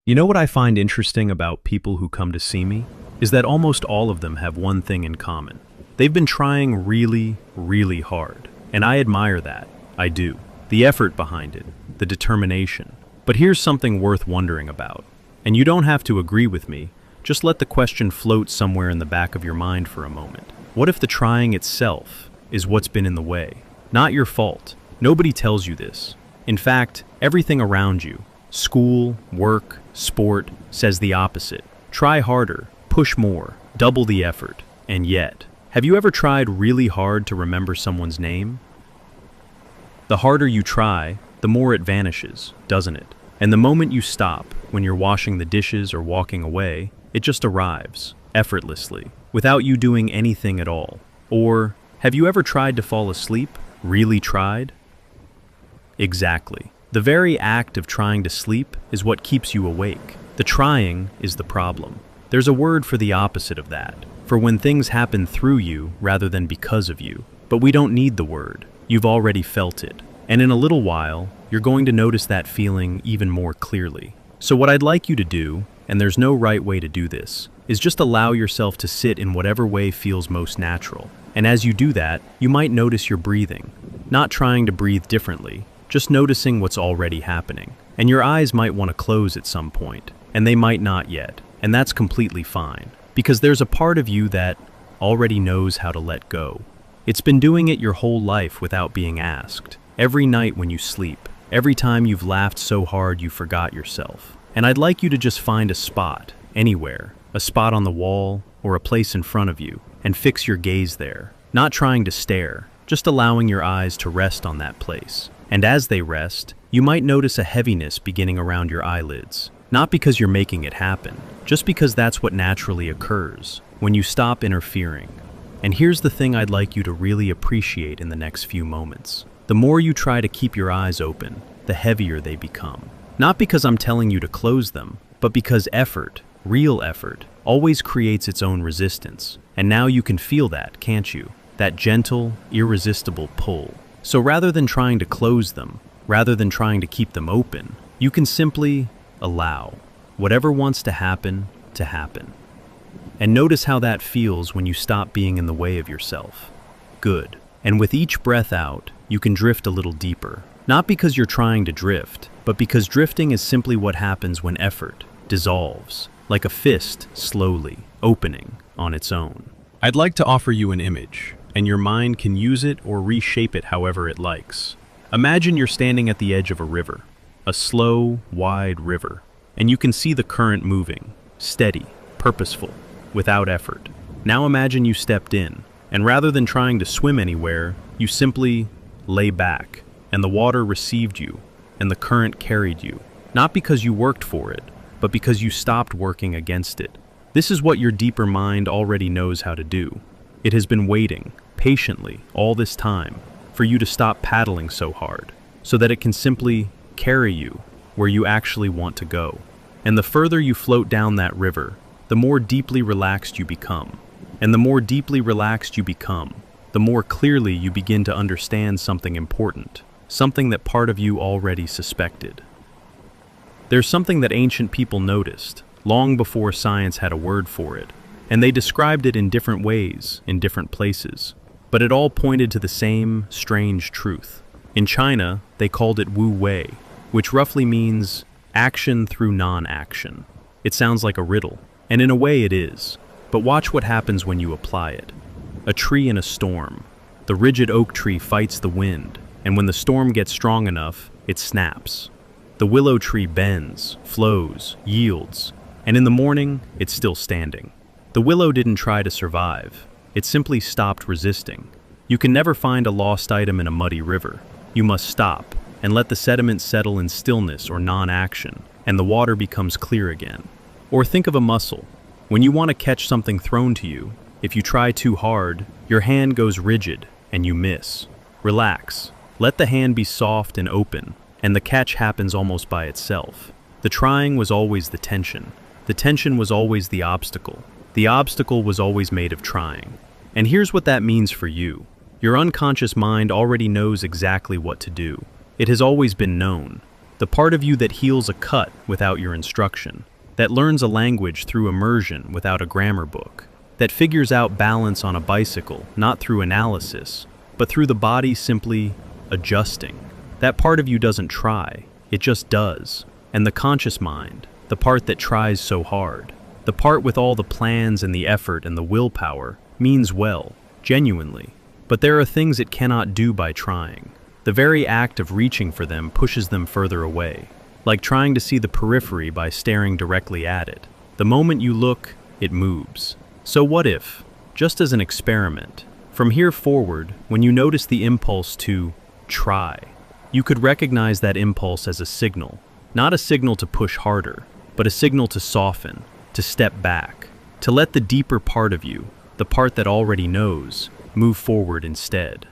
You know what I find interesting about people who come to see me? Is that almost all of them have one thing in common. They've been trying really, really hard. And I admire that. I do. The effort behind it, the determination. But here's something worth wondering about. And you don't have to agree with me, just let the question float somewhere in the back of your mind for a moment. What if the trying itself is what's been in the way? Not your fault. Nobody tells you this. In fact, everything around you, school, work, sport, says the opposite. Try harder, push more, double the effort. And yet, have you ever tried really hard to remember someone's name? The harder you try, the more it vanishes, doesn't it? And the moment you stop, when you're washing the dishes or walking away, it just arrives, effortlessly, without you doing anything at all. Or, have you ever tried to fall asleep? Really tried? Exactly. The very act of trying to sleep is what keeps you awake. The trying is the problem. There's a word for the opposite of that, for when things happen through you rather than because of you. But we don't need the word. You've already felt it. And in a little while, you're going to notice that feeling even more clearly. So what I'd like you to do, and there's no right way to do this, is just allow yourself to sit in whatever way feels most natural. And as you do that, you might notice your breathing. Not trying to breathe differently, just noticing what's already happening. And your eyes might want to close at some point, and they might not yet. And that's completely fine, because there's a part of you that already knows how to let go. It's been doing it your whole life without being asked. Every night when you sleep, every time you've laughed so hard you forgot yourself. And I'd like you to just find a spot, anywhere, a spot on the wall or a place in front of you, and fix your gaze there. Not trying to stare, just allowing your eyes to rest on that place. And as they rest, you might notice a heaviness beginning around your eyelids. Not because you're making it happen, just because that's what naturally occurs when you stop interfering. And here's the thing I'd like you to really appreciate in the next few moments. The more you try to keep your eyes open, the heavier they become. Not because I'm telling you to close them, but because effort, real effort, always creates its own resistance. And now you can feel that, can't you? That gentle, irresistible pull. So rather than trying to close them, rather than trying to keep them open, you can simply allow whatever wants to happen. And notice how that feels when you stop being in the way of yourself. Good. And with each breath out, you can drift a little deeper. Not because you're trying to drift, but because drifting is simply what happens when effort dissolves, like a fist slowly opening on its own. I'd like to offer you an image, and your mind can use it or reshape it however it likes. Imagine you're standing at the edge of a river, a slow, wide river, and you can see the current moving, steady, purposeful, without effort. Now imagine you stepped in, and rather than trying to swim anywhere, you simply lay back, and the water received you, and the current carried you, not because you worked for it, but because you stopped working against it. This is what your deeper mind already knows how to do. It has been waiting, patiently, all this time, for you to stop paddling so hard, so that it can simply carry you where you actually want to go. And the further you float down that river, the more deeply relaxed you become. And the more deeply relaxed you become, the more clearly you begin to understand something important, something that part of you already suspected. There's something that ancient people noticed, long before science had a word for it, and they described it in different ways, in different places, but it all pointed to the same strange truth. In China, they called it Wu Wei, which roughly means action through non-action. It sounds like a riddle, and in a way it is, but watch what happens when you apply it. A tree in a storm. The rigid oak tree fights the wind, and when the storm gets strong enough, it snaps. The willow tree bends, flows, yields, and in the morning, it's still standing. The willow didn't try to survive. It simply stopped resisting. You can never find a lost item in a muddy river. You must stop and let the sediment settle in stillness or non-action, and the water becomes clear again. Or think of a muscle. When you want to catch something thrown to you, if you try too hard, your hand goes rigid and you miss. Relax. Let the hand be soft and open, and the catch happens almost by itself. The trying was always the tension. The tension was always the obstacle. The obstacle was always made of trying. And here's what that means for you. Your unconscious mind already knows exactly what to do. It has always been known. The part of you that heals a cut without your instruction, that learns a language through immersion without a grammar book, that figures out balance on a bicycle not through analysis, but through the body simply adjusting. That part of you doesn't try, it just does. And the conscious mind, the part that tries so hard, the part with all the plans and the effort and the willpower, means well, genuinely. But there are things it cannot do by trying. The very act of reaching for them pushes them further away, like trying to see the periphery by staring directly at it. The moment you look, it moves. So what if, just as an experiment, from here forward, when you notice the impulse to try, you could recognize that impulse as a signal, not a signal to push harder, but a signal to soften, to step back, to let the deeper part of you, the part that already knows, move forward instead.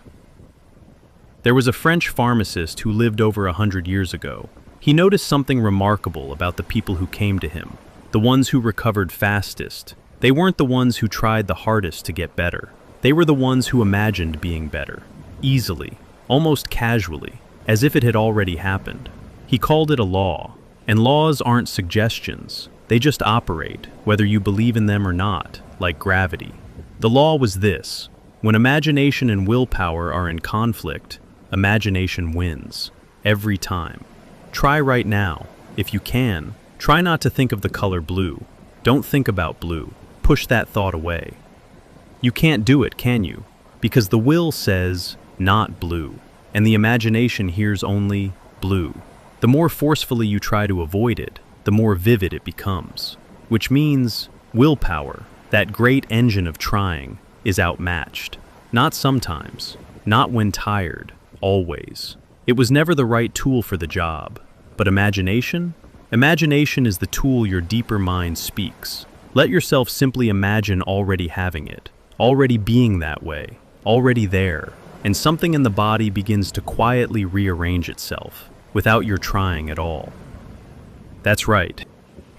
There was a French pharmacist who lived over 100 years ago. He noticed something remarkable about the people who came to him, the ones who recovered fastest. They weren't the ones who tried the hardest to get better. They were the ones who imagined being better, easily, almost casually, as if it had already happened. He called it a law, and laws aren't suggestions. They just operate, whether you believe in them or not, like gravity. The law was this: when imagination and willpower are in conflict, imagination wins, every time. Try right now. If you can, try not to think of the color blue. Don't think about blue. Push that thought away. You can't do it, can you? Because the will says, not blue, and the imagination hears only blue. The more forcefully you try to avoid it, the more vivid it becomes. Which means willpower, that great engine of trying, is outmatched. Not sometimes, not when tired, always. It was never the right tool for the job. But imagination? Imagination is the tool your deeper mind speaks. Let yourself simply imagine already having it, already being that way, already there, and something in the body begins to quietly rearrange itself, without your trying at all. That's right.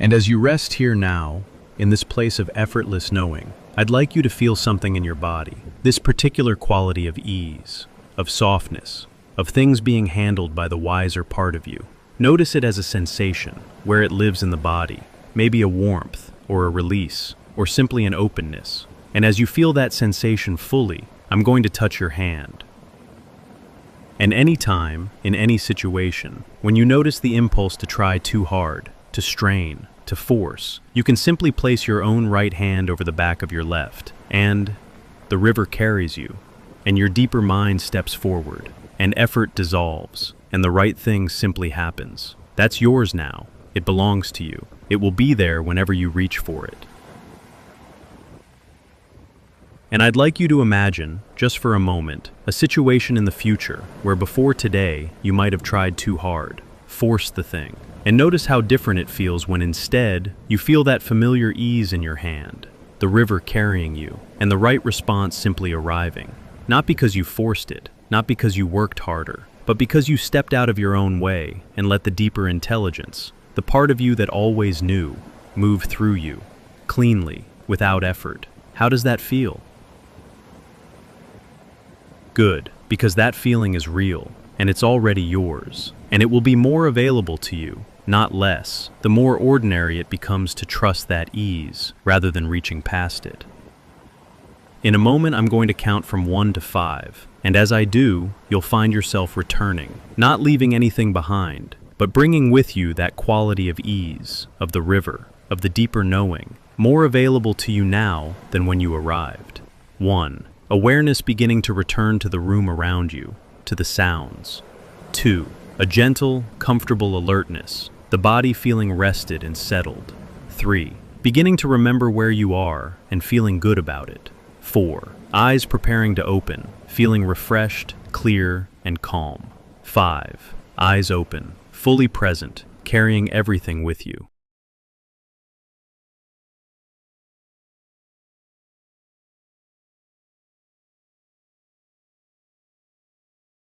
And as you rest here now, in this place of effortless knowing, I'd like you to feel something in your body, this particular quality of ease, of softness, of things being handled by the wiser part of you. Notice it as a sensation, where it lives in the body, maybe a warmth, or a release, or simply an openness. And as you feel that sensation fully, I'm going to touch your hand. And any time, in any situation, when you notice the impulse to try too hard, to strain, to force, you can simply place your own right hand over the back of your left, and the river carries you, and your deeper mind steps forward, and effort dissolves, and the right thing simply happens. That's yours now. It belongs to you. It will be there whenever you reach for it. And I'd like you to imagine, just for a moment, a situation in the future where before today you might have tried too hard, forced the thing. And notice how different it feels when instead you feel that familiar ease in your hand, the river carrying you, and the right response simply arriving. Not because you forced it, not because you worked harder, but because you stepped out of your own way and let the deeper intelligence, the part of you that always knew, move through you, cleanly, without effort. How does that feel? Good, because that feeling is real, and it's already yours, and it will be more available to you, not less, the more ordinary it becomes to trust that ease, rather than reaching past it. In a moment, I'm going to count from 1 to 5, and as I do, you'll find yourself returning, not leaving anything behind, but bringing with you that quality of ease, of the river, of the deeper knowing, more available to you now than when you arrived. 1. Awareness beginning to return to the room around you, to the sounds. 2. A gentle, comfortable alertness, the body feeling rested and settled. 3. Beginning to remember where you are and feeling good about it. 4. Eyes preparing to open, feeling refreshed, clear, and calm. 5. Eyes open, fully present, carrying everything with you.